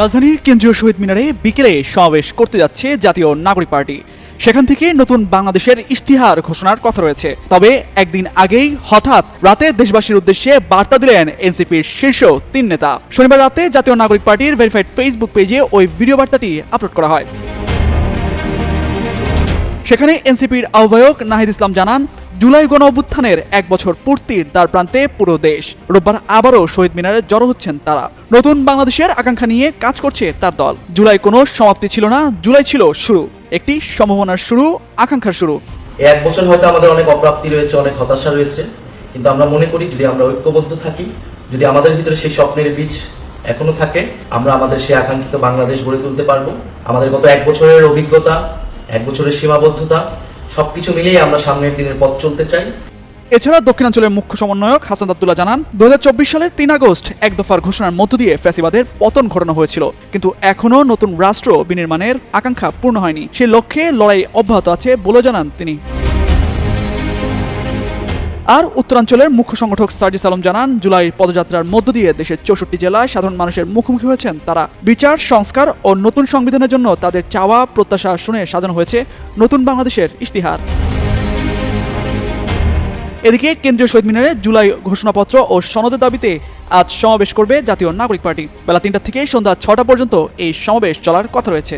রাজধানীর কেন্দ্রীয় শহীদ মিনারে বিকেলে সমাবেশ করতে যাচ্ছে জাতীয় নাগরিক পার্টি। সেখান থেকে নতুন বাংলাদেশের ইশতিহার ঘোষণার কথা রয়েছে। তবে একদিন আগেই হঠাৎ রাতে দেশবাসীর উদ্দেশ্যে বার্তা দিলেন এনসিপির শীর্ষ ৩ নেতা। শনিবার রাতে জাতীয় নাগরিক পার্টির ভেরিফাইড ফেসবুক পেজে ওই ভিডিও বার্তাটি আপলোড করা হয়। সেখানে এনসিপির আহ্বায়ক নাহিদ ইসলাম জানান, জুলাই গণ অভ্যুত্থানের ১ বছর পূর্তির দ্বার প্রান্তে পুরো দেশ। রোববার আবারও শহীদ মিনারে জড়ো হচ্ছেন তারা। নতুন বাংলাদেশের আকাঙ্ক্ষা নিয়ে কাজ করছে তার দল। জুলাই কোনো সমাপ্তি ছিল না, জুলাই ছিল শুরু, একটি সম্ভাবনার শুরু, আকাঙ্ক্ষার শুরু। এই ১ বছর হয়তো আমাদের অনেক অপ্রাপ্তি রয়েছে, অনেক হতাশা রয়েছে, কিন্তু আমরা মনে করি যদি আমরা ঐক্যবদ্ধ থাকি, যদি আমাদের ভিতরে সেই স্বপ্নের বীজ এখনো থাকে, আমরা আমাদের সেই আকাঙ্ক্ষিত বাংলাদেশ গড়ে তুলতে পারবো। আমাদের গত ১ বছরের অভিজ্ঞতা, ১ বছরের সীমাবদ্ধতা সবকিছু মিলিয়ে আমরা সামনের দিনের পথ চলতে চাই। এছাড়া দক্ষিণাঞ্চলের মুখ্য সমন্বয়ক হাসান আব্দুল্লাহ জানান, ২০২৪ সালের ৩ আগস্ট এক দফার ঘোষণার মধ্য দিয়ে ফ্যাসিবাদের পতন ঘটানো হয়েছিল, কিন্তু এখনও নতুন রাষ্ট্র বিনির্মাণের আকাঙ্ক্ষা পূর্ণ হয়নি। সে লক্ষ্যে লড়াই অব্যাহত আছে বলে জানান তিনি। আর উত্তরাঞ্চলের মুখ্য সংগঠক সার্জিস আলম জানান, জুলাই পদযাত্রার মধ্য দিয়ে দেশের ৬৪ জেলায় সাধারণ মানুষের মুখোমুখি হয়েছেন তারা। বিচার, সংস্কার ও নতুন সংবিধানের জন্য তাদের চাওয়া প্রত্যাশা শুনে সাজানো হয়েছে নতুন বাংলাদেশের ইশতিহার। এদিকে কেন্দ্রীয় শহীদ মিনারে জুলাই ঘোষণাপত্র ও সনদের দাবিতে আজ সমাবেশ করবে জাতীয় নাগরিক পার্টি। বেলা ৩টা থেকে সন্ধ্যা ৬টা পর্যন্ত এই সমাবেশ চলার কথা রয়েছে।